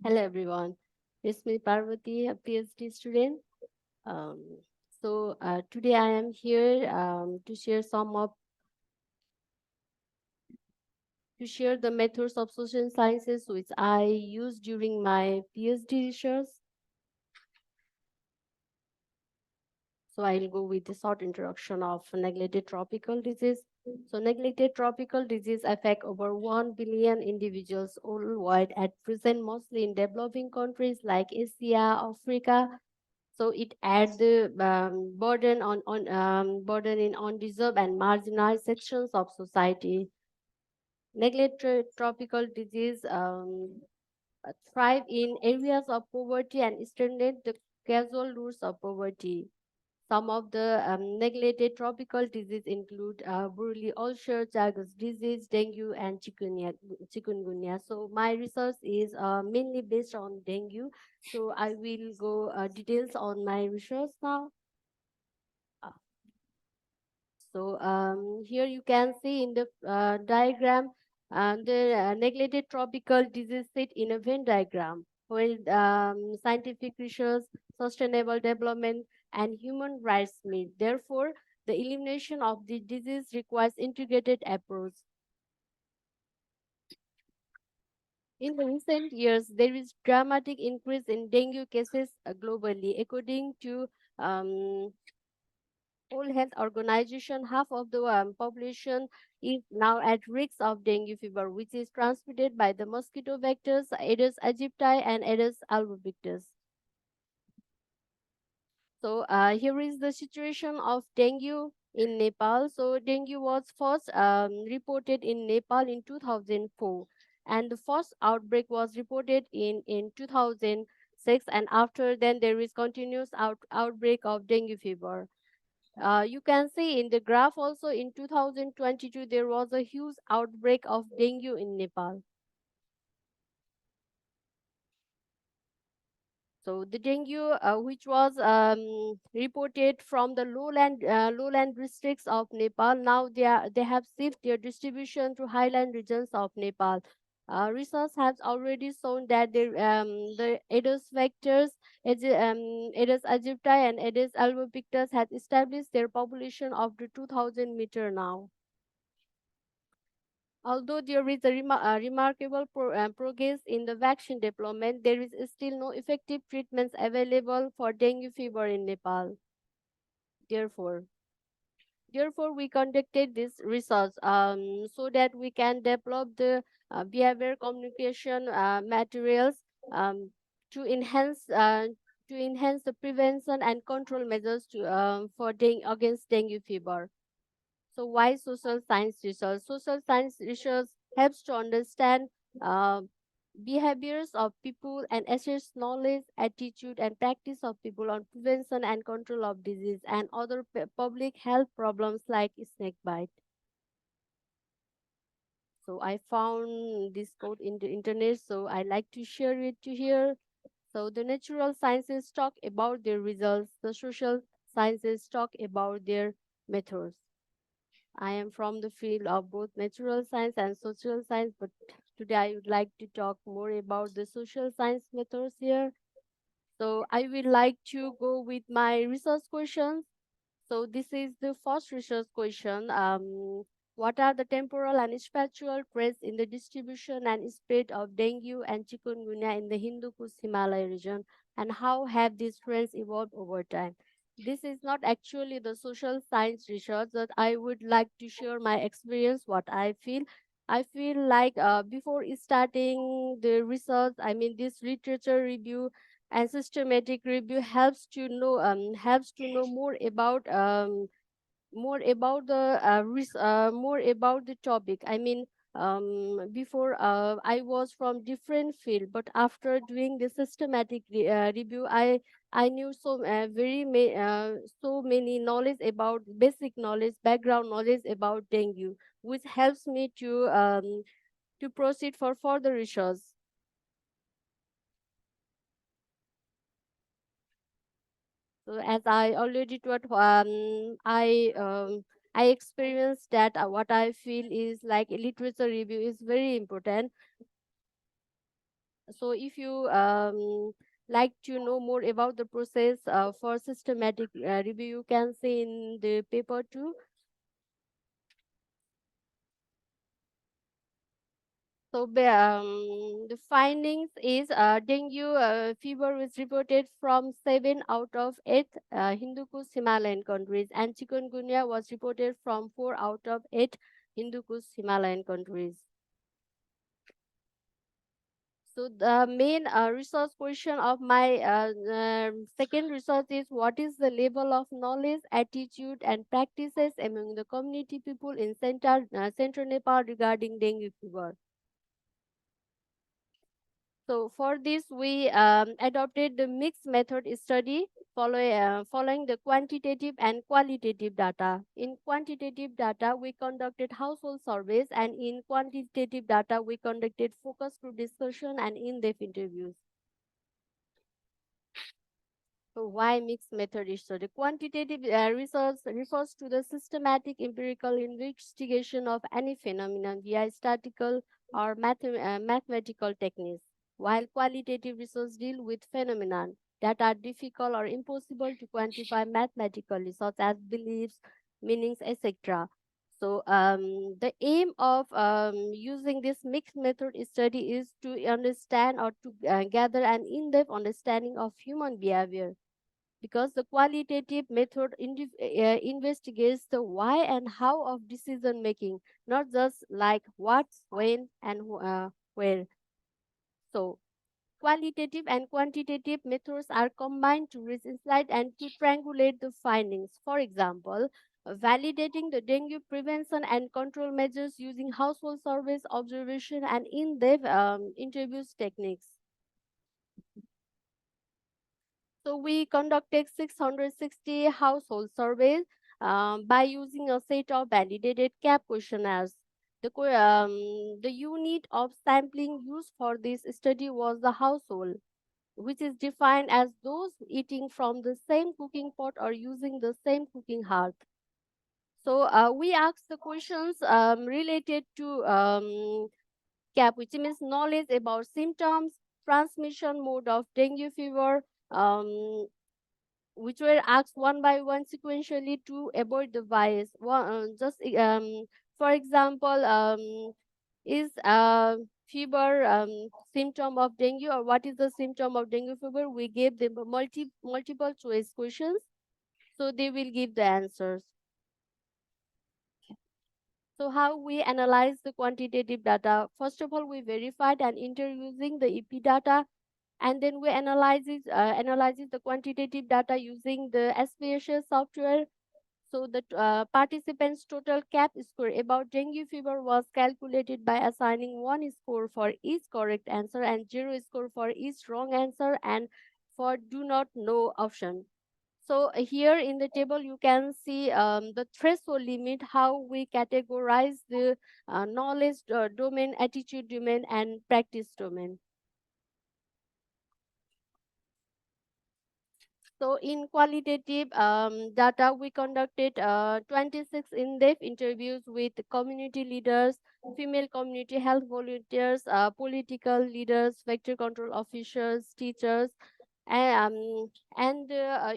Hello everyone, it's me Parbati, a PhD student. Um, Today I am here to share the methods of social sciences which I used during my PhD research. So I'll go with a short introduction of neglected tropical disease. So neglected tropical disease affect over 1 billion individuals worldwide at present, mostly in developing countries like Asia, Africa. So it adds the burden in undeserved and marginalized sections of society. Neglected tropical disease thrive in areas of poverty and strengthen the causal roots of poverty. Some of the neglected tropical diseases include Buruli ulcer, Chagas disease, dengue, and chikungunya. So my research is mainly based on dengue. So I will go details on my research now. Uh, Here you can see in the diagram the neglected tropical disease sit in a Venn diagram where scientific research, sustainable development, and human rights meet. Therefore, the elimination of the disease requires integrated approach. In the recent years, there is dramatic increase in dengue cases globally. According to um, World Health Organization, half of the population is now at risk of dengue fever, which is transmitted by the mosquito vectors Aedes aegypti and Aedes albopictus. Here is the situation of dengue in Nepal. So dengue was first reported in Nepal in 2004, and the first outbreak was reported in 2006, and after then there is continuous outbreak of dengue fever. You can see in the graph also in 2022 there was a huge outbreak of dengue in Nepal. So the dengue, which was reported from the lowland districts of Nepal, now they have shifted their distribution to highland regions of Nepal. Research has already shown that the Aedes vectors, Aedes aegypti and Aedes albopictus, has established their population of the 2,000 meter now. Although there is a remarkable progress in the vaccine development, there is still no effective treatments available for dengue fever in Nepal. Therefore, we conducted this research so that we can develop the behavior communication materials um, to enhance the prevention and control measures against dengue fever. So why social science research? Social science research helps to understand uh, behaviors of people and assess knowledge, attitude, and practice of people on prevention and control of disease and other public health problems like snake bite. So I found this quote in the internet, so I like to share it to here. So the natural sciences talk about their results, the social sciences talk about their methods. I am from the field of both natural science and social science, but today I would like to talk more about the social science methods here. So I would like to go with my research questions. So this is the first research question. What are the temporal and spatial trends in the distribution and spread of dengue and chikungunya in the Hindu Kush Himalaya region, and how have these trends evolved over time? This is not actually the social science research, but I would like to share my experience, what I feel. I feel like before starting the research, I mean this literature review and systematic review helps to know more about the topic. I mean, before I was from different field, but after doing the systematic review, I knew so many knowledge about basic knowledge, background knowledge about dengue, which helps me to proceed for further research. So as I already taught, I experienced that what I feel is like literature review is very important. So if you like to know more about the process for systematic review, you can see in the paper too. So the findings is dengue fever was reported from 7 out of 8 Hindu Kush Himalayan countries, and chikungunya was reported from 4 out of 8 Hindu Kush Himalayan countries. So the main resource question of my second resource is what is the level of knowledge, attitude, and practices among the community people in Central Nepal regarding dengue fever. So for this, we adopted the mixed method study following the quantitative and qualitative data. In quantitative data, we conducted household surveys, and in quantitative data, we conducted focus group discussion and in-depth interviews. So why mixed method study? Quantitative research refers to the systematic empirical investigation of any phenomenon via statistical or mathematical techniques, while qualitative research deal with phenomena that are difficult or impossible to quantify mathematically, such as beliefs, meanings, etc. So the aim of using this mixed method study is to understand or to gather an in-depth understanding of human behavior, because the qualitative method investigates the why and how of decision making, not just like what, when, and where. So qualitative and quantitative methods are combined to reach insight and to triangulate the findings. For example, validating the dengue prevention and control measures using household surveys, observation, and in-depth interviews techniques. So we conducted 660 household surveys by using a set of validated CAP questionnaires. The unit of sampling used for this study was the household, which is defined as those eating from the same cooking pot or using the same cooking hearth. So we asked the questions related to CAP, which means knowledge about symptoms, transmission mode of dengue fever, which were asked one by one sequentially to avoid the bias. For example, is fever symptom of dengue, or what is the symptom of dengue fever? We gave them multiple choice questions, so they will give the answers. So how we analyze the quantitative data? First of all, we verified and using the EP data, and then we analyzes the quantitative data using the SPSS software. So the participants' total CAP score about dengue fever was calculated by assigning 1 score for each correct answer and 0 score for each wrong answer and for do not know option. So here in the table, you can see the threshold limit, how we categorize the knowledge domain, attitude domain, and practice domain. So in qualitative data, we conducted 26 in-depth interviews with community leaders, female community health volunteers, political leaders, vector control officers, teachers, and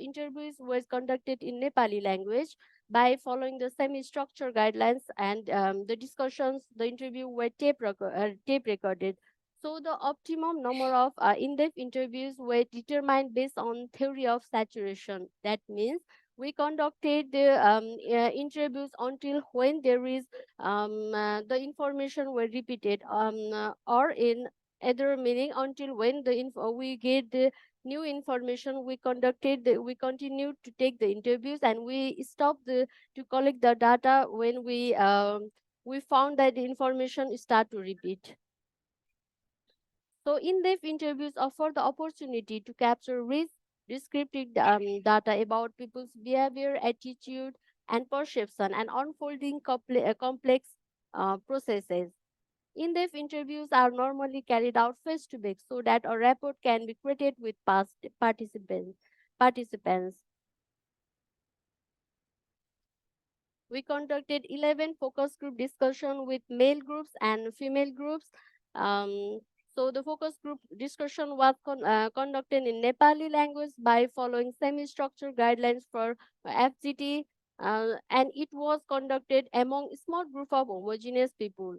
interviews were conducted in Nepali language by following the semi-structure guidelines, and the interview were tape recorded. So the optimum number of in-depth interviews were determined based on theory of saturation. That means we conducted the interviews until when there is the information were repeated, or in other meaning, until when we get the new information. We continued to take the interviews, and we stopped to collect the data when we found that the information start to repeat. So in-depth interviews offer the opportunity to capture rich, descriptive data about people's behavior, attitude, and perception, and unfolding complex processes. In-depth interviews are normally carried out face-to-face so that a rapport can be created with past participants. We conducted 11 focus group discussion with male groups and female groups. Um, So the focus group discussion was conducted in Nepali language by following semi-structured guidelines for FGT, and it was conducted among a small group of homogeneous people.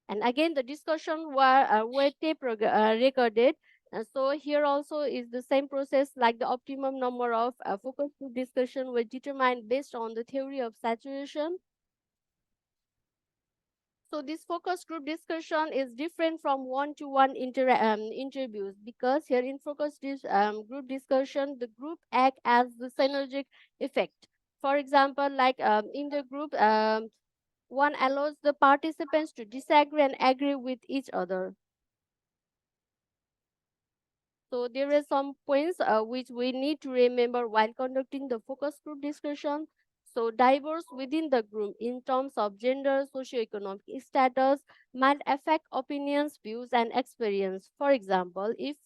And again, the discussion were tape recorded. So here also is the same process, like the optimum number of focus group discussion were determined based on the theory of saturation. So this focus group discussion is different from one-to-one interviews, because here in group discussion, the group act as the synergic effect. For example, like in the group, one allows the participants to disagree and agree with each other. So there are some points which we need to remember while conducting the focus group discussion. So diverse within the group in terms of gender, socioeconomic status might affect opinions, views, and experience. For example, if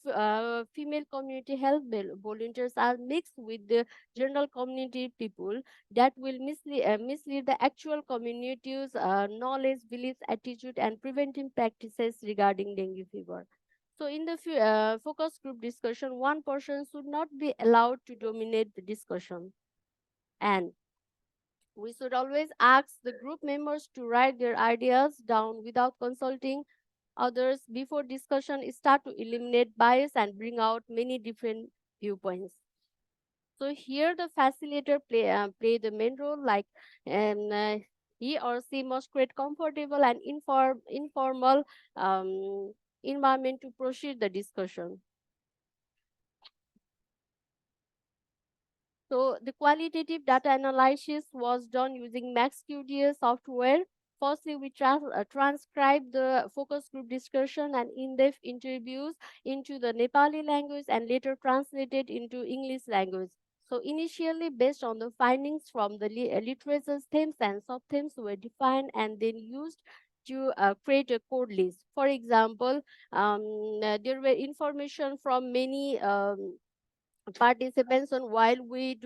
female community health volunteers are mixed with the general community people, that will mislead the actual community's knowledge, beliefs, attitude, and preventive practices regarding dengue fever. So in the focus group discussion, one person should not be allowed to dominate the discussion. And we should always ask the group members to write their ideas down without consulting others before discussion start, to eliminate bias and bring out many different viewpoints. So here the facilitator play the main role, like he or she must create comfortable and informal environment to proceed the discussion. So the qualitative data analysis was done using MaxQDA software. Firstly, we transcribe the focus group discussion and in-depth interviews into the Nepali language and later translated into English language. So initially, based on the findings from the literature, themes and sub-themes were defined and then used to create a code list. For example, there were information from many participants on while we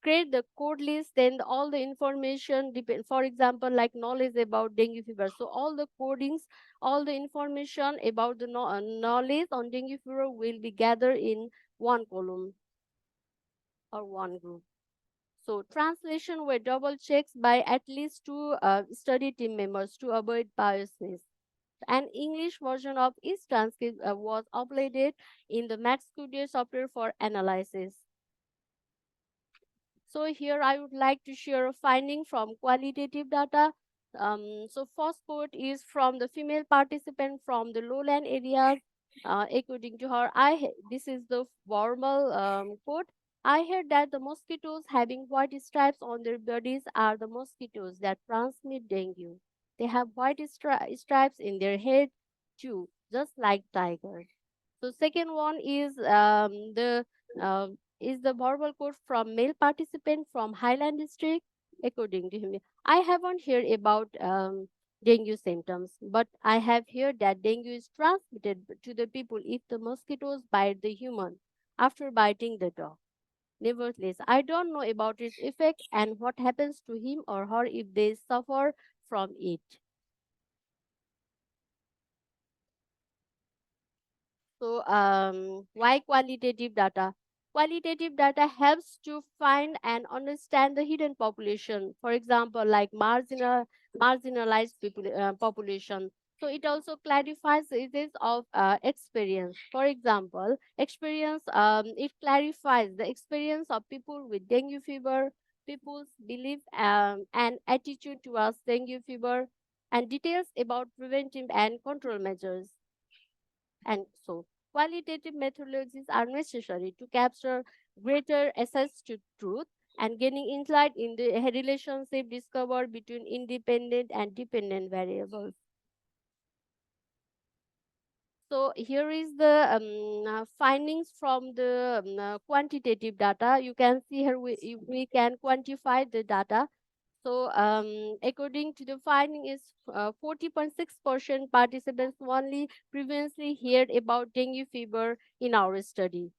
create the code list, then all the information depend, for example, like knowledge about dengue fever, so all the codings, all the information about the knowledge on dengue fever will be gathered in one column or one group. So translation were double checks by at least two study team members to avoid biasness. An English version of each transcript was uploaded in the MaxQDA software for analysis. So here I would like to share a finding from qualitative data. So first quote is from the female participant from the lowland areas. According to her, this is the formal quote. I heard that the mosquitoes having white stripes on their bodies are the mosquitoes that transmit dengue. They have white stripes in their head too, just like tigers. So second one is the verbal quote from male participant from Highland district. According to him, I haven't heard about dengue symptoms, but I have heard that dengue is transmitted to the people if the mosquitoes bite the human after biting the dog. Nevertheless, I don't know about its effect and what happens to him or her if they suffer from it. So, why qualitative data? Qualitative data helps to find and understand the hidden population. For example, like marginalized people, population. So it also clarifies the issues of experience. For example, it clarifies the experience of people with dengue fever, people's belief and attitude towards dengue fever, and details about preventive and control measures. And so, qualitative methodologies are necessary to capture greater access to truth and gaining insight in the relationship discovered between independent and dependent variables. So here is the findings from the quantitative data. You can see here we can quantify the data. So, according to the finding, is 40.6% participants only previously heard about dengue fever in our study.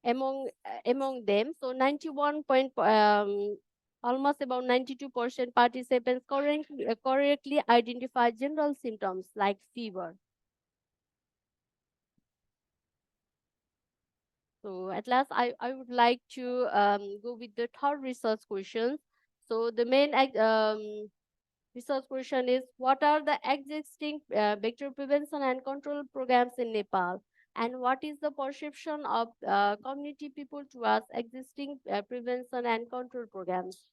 Among them, so 91 point Almost about 92% participants correctly identify general symptoms like fever. So at last, I would like to go with the third research questions. So the main research question is, what are the existing vector prevention and control programs in Nepal? And what is the perception of community people towards existing prevention and control programs?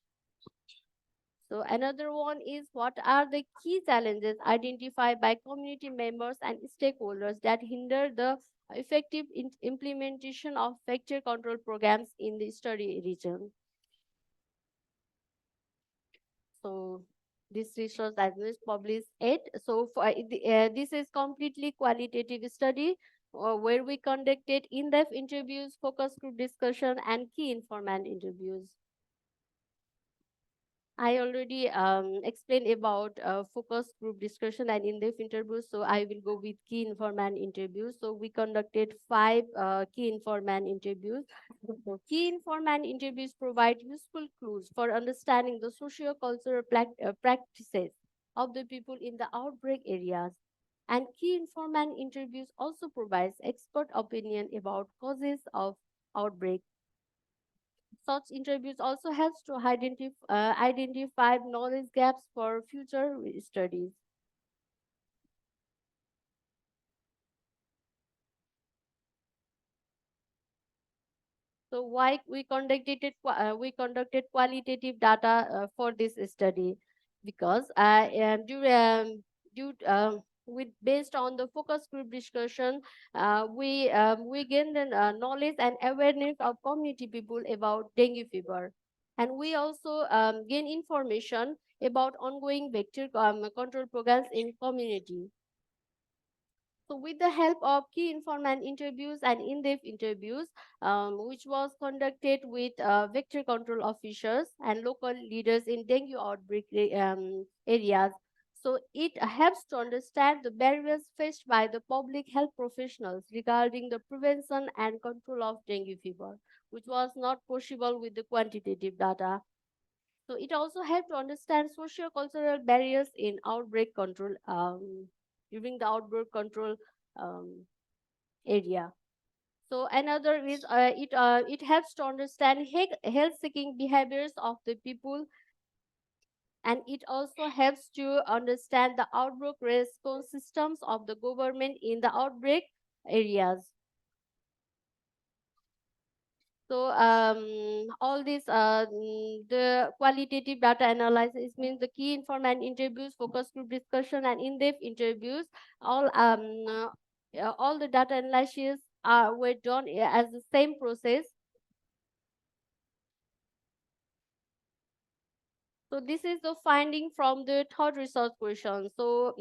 So another one is, what are the key challenges identified by community members and stakeholders that hinder the effective implementation of vector control programs in the study region? So this research has been published it. So this is completely qualitative study where we conducted in-depth interviews, focus group discussion, and key informant interviews. I already explained about focus group discussion and in-depth interviews, so I will go with key informant interviews. So we conducted 5 key informant interviews. So key informant interviews provide useful clues for understanding the socio-cultural practices of the people in the outbreak areas. And key informant interviews also provides expert opinion about causes of outbreak. Such interviews also helps to identify knowledge gaps for future studies. So why we conducted qualitative data for this study? Because due with based on the focus group discussion, we gained the knowledge and awareness of community people about dengue fever, and we also gain information about ongoing vector control programs in community. So with the help of key informant interviews and in-depth interviews, which was conducted with vector control officers and local leaders in dengue outbreak areas, so it helps to understand the barriers faced by the public health professionals regarding the prevention and control of dengue fever, which was not possible with the quantitative data. So it also helped to understand socio-cultural barriers in outbreak control during the outbreak control um, area. So another is it helps to understand health-seeking behaviors of the people, and it also helps to understand the outbreak response systems of the government in the outbreak areas. So all this the qualitative data analysis means the key informant interviews, focus group discussion, and in-depth interviews. All the data analysis were done as the same process. So this is the finding from the third research question. So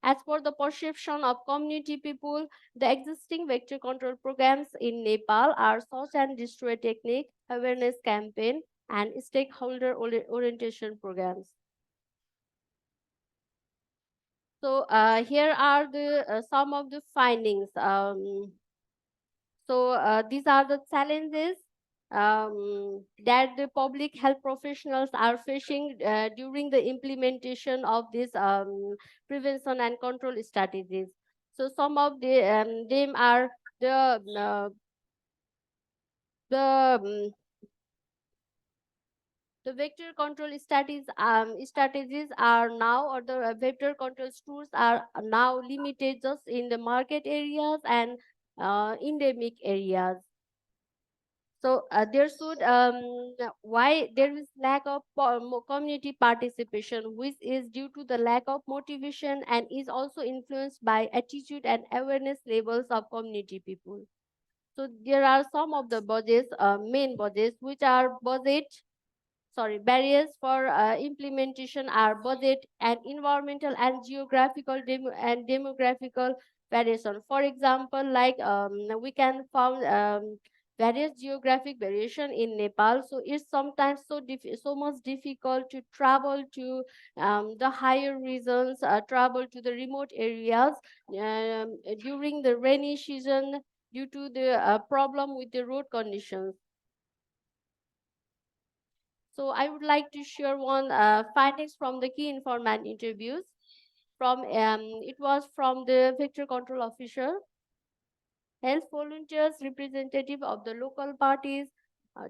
as for the perception of community people, the existing vector control programs in Nepal are search and destroy technique, awareness campaign, and stakeholder orientation programs. So here are the some of the findings. These are the challenges that the public health professionals are facing during the implementation of these prevention and control strategies. So some of them are the the vector control strategies are now, or the vector control tools are now limited just in the market areas and endemic areas. So there should why there is lack of community participation, which is due to the lack of motivation and is also influenced by attitude and awareness levels of community people. So there are some of the main bodies, which are barriers for implementation are budget and environmental and geographical and demographical variation. For example, like we can found various geographic variation in Nepal. So it's sometimes so much difficult to travel to the higher regions, travel to the remote areas during the rainy season due to the problem with the road conditions. So I would like to share one findings from the key informant interviews. It was from the vector control officer, health volunteers, representative of the local parties,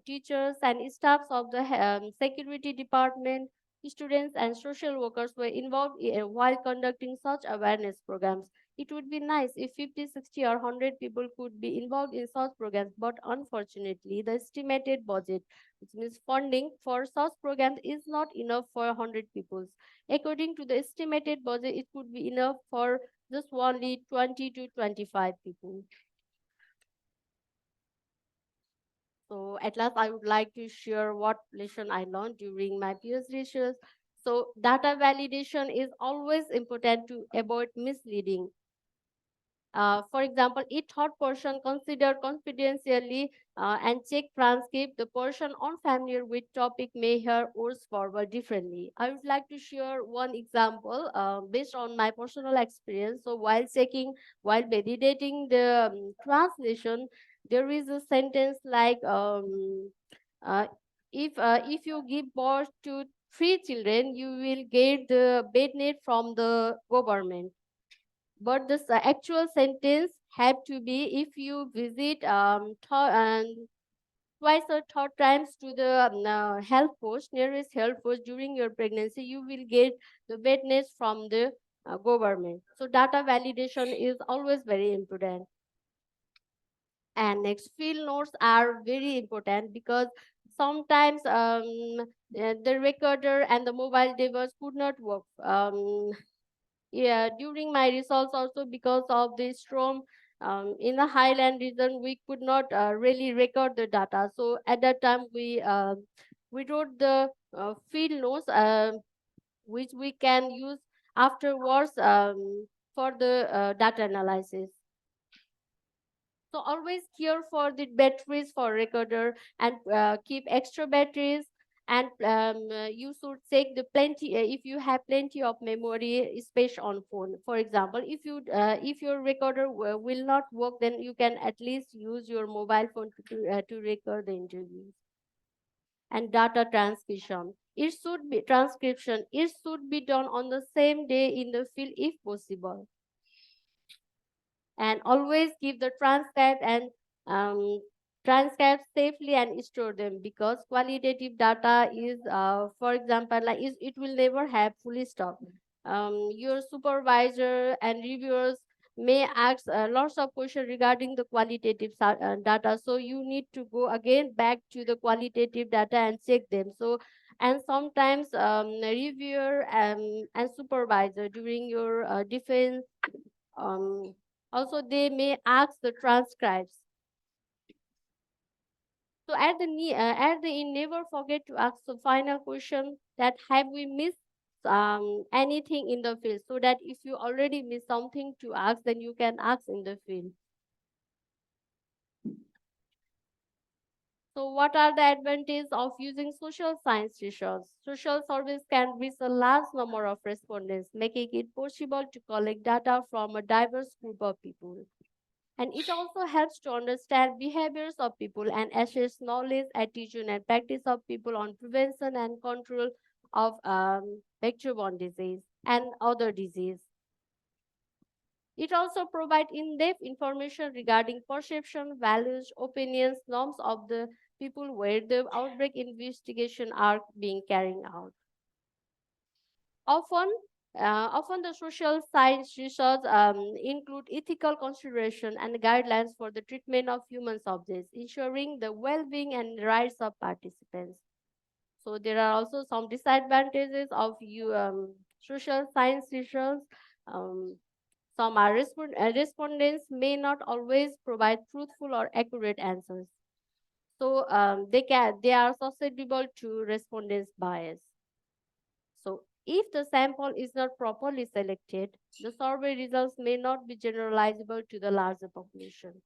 teachers and staffs of the security department, students and social workers were involved while conducting such awareness programs. It would be nice if 50, 60 or 100 people could be involved in such programs, but unfortunately, the estimated budget, which means funding for such programs, is not enough for 100 people. According to the estimated budget, it could be enough for just only 20 to 25 people. So at last, I would like to share what lesson I learned during my PhD research. So data validation is always important to avoid misleading. For example, each third person considered confidentially and check transcript. The person unfamiliar with topic may hear words forward differently. I would like to share one example based on my personal experience. So while validating the translation, there is a sentence like, uh, if you give birth to 3 children, you will get the bed net from the government, but the actual sentence have to be, if you visit twice or third times to the health post, nearest health post during your pregnancy, you will get the bed nest from the government. So data validation is always very important. And next, field notes are very important because sometimes the recorder and the mobile device could not work. Yeah, during my results also, because of the storm in the highland region, we could not really record the data. So at that time, we wrote the field notes, which we can use afterwards for the data analysis. So always care for the batteries for recorder and keep extra batteries. And you should take the plenty if you have plenty of memory space on phone. For example, if your recorder will not work, then you can at least use your mobile phone to record the interviews. And data transcription. It should be done on the same day in the field if possible, and always keep the transcribes safely and store them, because qualitative data is, for example, like it will never have fully stopped. Your supervisor and reviewers may ask lots of questions regarding the qualitative data, so you need to go again back to the qualitative data and check them. So, and sometimes reviewer and supervisor during your defense, um, also they may ask the transcribes. So at the end, never forget to ask the final question, that have we missed anything in the field, so that if you already missed something to ask, then you can ask in the field. So what are the advantages of using social science research? Social service can reach a large number of respondents, making it possible to collect data from a diverse group of people. And it also helps to understand behaviors of people and assess knowledge, attitude, and practice of people on prevention and control of vector-borne disease and other disease. It also provides in-depth information regarding perception, values, opinions, norms of the people where the outbreak investigation are being carried out. Often, often the social science research include ethical consideration and guidelines for the treatment of human subjects, ensuring the well-being and rights of participants. So there are also some disadvantages of social science research. Um, respondents may not always provide truthful or accurate answers. So they are susceptible to respondents' bias. So if the sample is not properly selected, the survey results may not be generalizable to the larger population.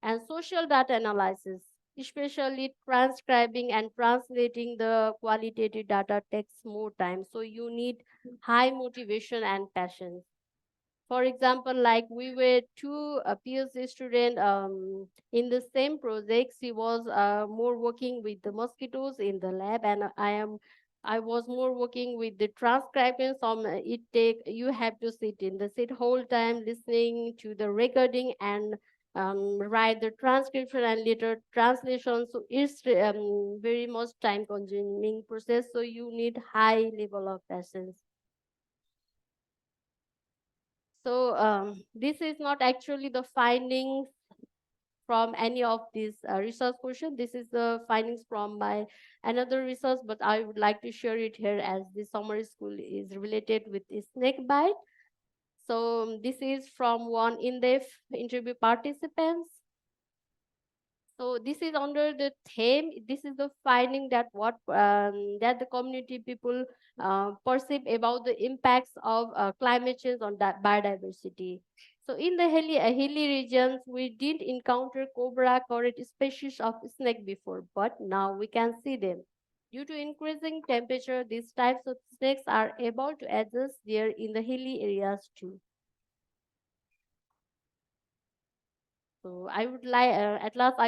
And social data analysis, especially transcribing and translating the qualitative data, takes more time. So you need high motivation and patience. For example, like we were two PhD students in the same project. She was more working with the mosquitoes in the lab, and I was more working with the transcribing. Some it take you have to sit in the sit whole time listening to the recording and write the transcription and later translation. So it's very much time consuming process. So you need high level of patience. So this is not actually the findings from any of these research question. This is the findings from my another research, but I would like to share it here as the summer school is related with the snake bite. So this is from one in-depth interview participants. So this is under the theme. This is the finding that what that the community people perceive about the impacts of climate change on that biodiversity. So in the hilly regions, we didn't encounter cobra-cored species of snake before, but now we can see them. Due to increasing temperature, these types of snakes are able to adjust there in the hilly areas too. So I would like, at last, I